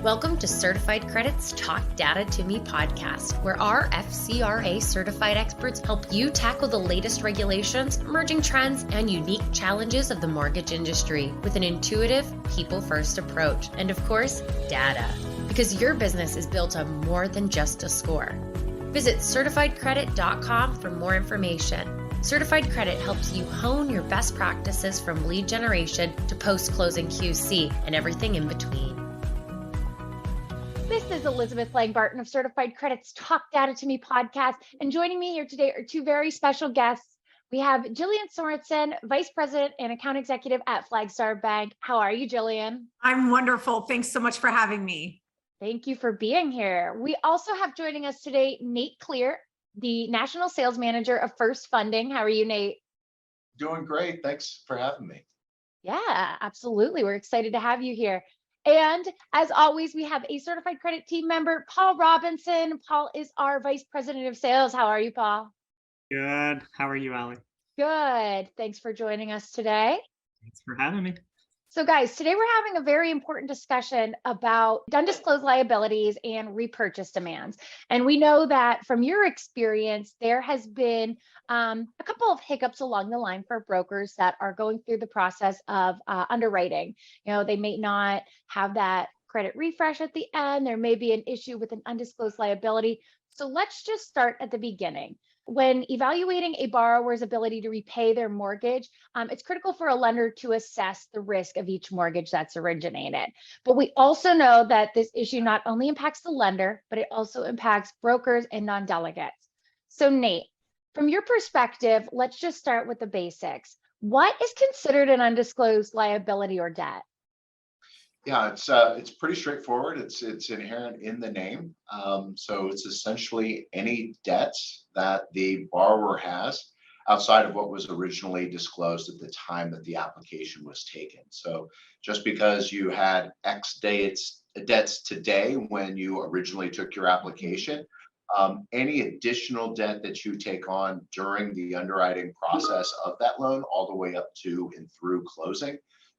Welcome to Certified Credit's Talk Data to Me podcast, where our FCRA certified experts help you tackle the latest regulations, emerging trends, and unique challenges of the mortgage industry with an intuitive, people-first approach. And of course, data. Because your business is built on more than just a score. Visit certifiedcredit.com for more information. Certified Credit helps you hone your best practices from lead generation to post-closing QC and everything in between. This is Elizabeth Lang-Barton of Certified Credit's Talk Data to Me podcast. And joining me here today are two very special guests. We have Jillian Sorensen, Vice President and Account Executive at Flagstar Bank. How are you, Jillian? I'm wonderful. Thanks so much for having me. Thank you for being here. We also have joining us today, Nate Clear, the National Sales Manager of FirstFunding. How are you, Nate? Doing great. Thanks for having me. Yeah, absolutely. We're excited to have you here. And as always, we have a certified credit team member, Paul Robinson. Paul is our Vice President of Sales. How are you, Paul? Good. How are you, Allie? Good. Thanks for joining us today. Thanks for having me. So guys, today we're having a very important discussion about undisclosed liabilities and repurchase demands. And we know that from your experience, there has been a couple of hiccups along the line for brokers that are going through the process of underwriting. You know, they may not have that credit refresh at the end. There may be an issue with an undisclosed liability. So let's just start at the beginning. When evaluating a borrower's ability to repay their mortgage, it's critical for a lender to assess the risk of each mortgage that's originated. But we also know that this issue not only impacts the lender, but it also impacts brokers and non-delegates. So Nate, from your perspective, let's just start with the basics. What is considered an undisclosed liability or debt? Yeah, it's pretty straightforward. It's inherent in the name. So it's essentially any debts that the borrower has outside of what was originally disclosed at the time that the application was taken. So just because you had X debts today when you originally took your application, any additional debt that you take on during the underwriting process of that loan, all the way up to and through closing,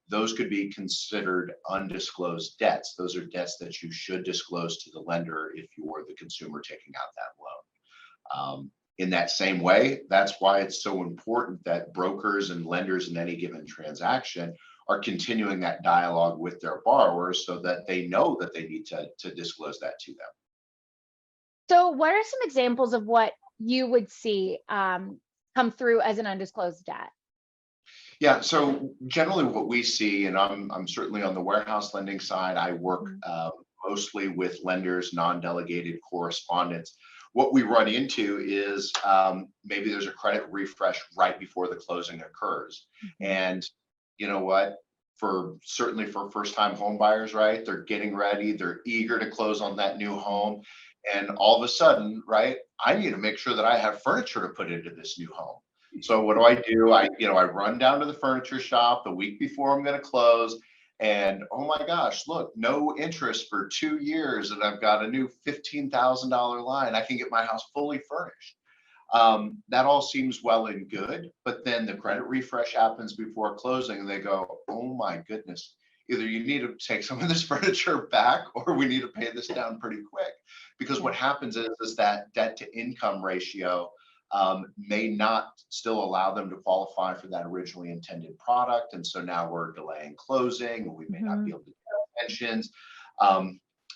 those could be considered undisclosed debts. Those are debts that you should disclose to the lender if you're the consumer taking out that loan. In that same way, that's why it's so important that brokers and lenders in any given transaction are continuing that dialogue with their borrowers so that they know that they need to disclose that to them. So what are some examples of what you would see come through as an undisclosed debt? Yeah, so generally what we see, and I'm certainly on the warehouse lending side, I work mostly with lenders, non-delegated correspondents. What we run into is maybe there's a credit refresh right before the closing occurs. And you know what? Certainly for first-time home buyers, right? They're getting ready, they're eager to close on that new home. And all of a sudden, right, I need to make sure that I have furniture to put into this new home. So what do? I run down to the furniture shop the week before I'm going to close, and oh my gosh, look, no interest for 2 years, and I've got a new $15,000 line. I can get my house fully furnished. That all seems well and good, but then the credit refresh happens before closing, and they go, oh my goodness, either you need to take some of this furniture back, or we need to pay this down pretty quick. Because what happens is that debt to income ratio may not still allow them to qualify for that originally intended product. And so now we're delaying closing, or we may not be able to get pensions,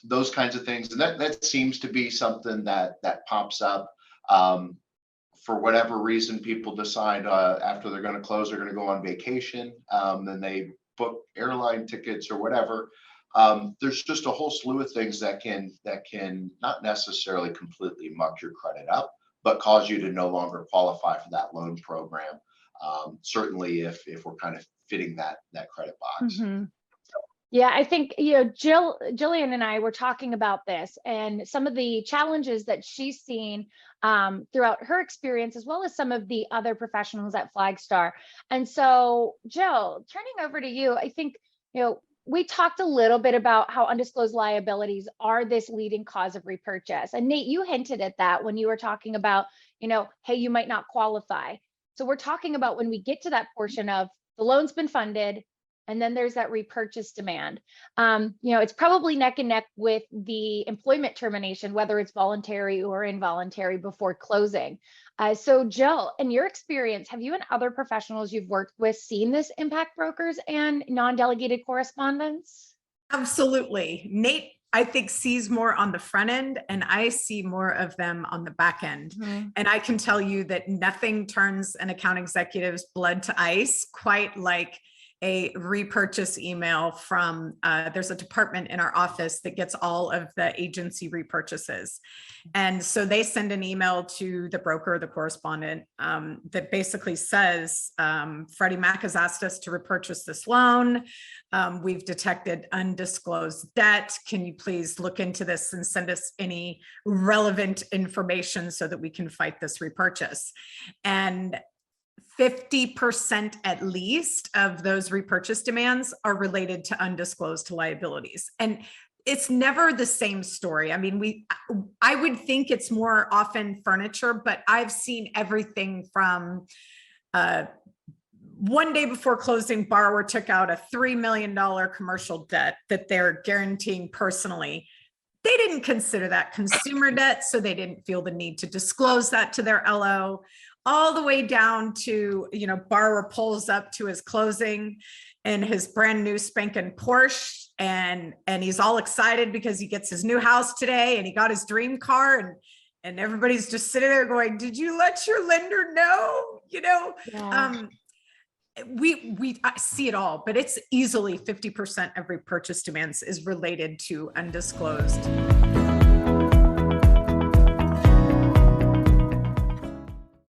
those kinds of things. And that seems to be something that pops up. For whatever reason, people decide after they're going to close, they're going to go on vacation, then they book airline tickets or whatever. There's just a whole slew of things that can not necessarily completely muck your credit up, but cause you to no longer qualify for that loan program. Certainly if we're kind of fitting that credit box. Yeah, I think, Jillian and I were talking about this and some of the challenges that she's seen throughout her experience, as well as some of the other professionals at Flagstar. And so, Jill, turning over to you, I think, we talked a little bit about how undisclosed liabilities are this leading cause of repurchase. And Nate, you hinted at that when you were talking about, hey, you might not qualify. So we're talking about when we get to that portion of the loan's been funded, And then there's that repurchase demand. It's probably neck and neck with the employment termination, whether it's voluntary or involuntary before closing. So Jill, in your experience, have you and other professionals you've worked with seen this impact brokers and non-delegated correspondents? Absolutely. Nate, I think, sees more on the front end, and I see more of them on the back end. Mm-hmm. And I can tell you that nothing turns an account executive's blood to ice quite like a repurchase email from, there's a department in our office that gets all of the agency repurchases. And so they send an email to the broker, the correspondent, that basically says, Freddie Mac has asked us to repurchase this loan. We've detected undisclosed debt. Can you please look into this and send us any relevant information so that we can fight this repurchase? And 50% at least of those repurchase demands are related to undisclosed liabilities. And it's never the same story. I mean, I would think it's more often furniture, but I've seen everything from one day before closing, borrower took out a $3 million commercial debt that they're guaranteeing personally. They didn't consider that consumer debt, so they didn't feel the need to disclose that to their LO. All the way down to, borrower pulls up to his closing in his brand new spanking Porsche, and he's all excited because he gets his new house today and he got his dream car, and everybody's just sitting there going, did you let your lender know? Yeah. I see it all, but it's easily 50% of repurchase demands is related to undisclosed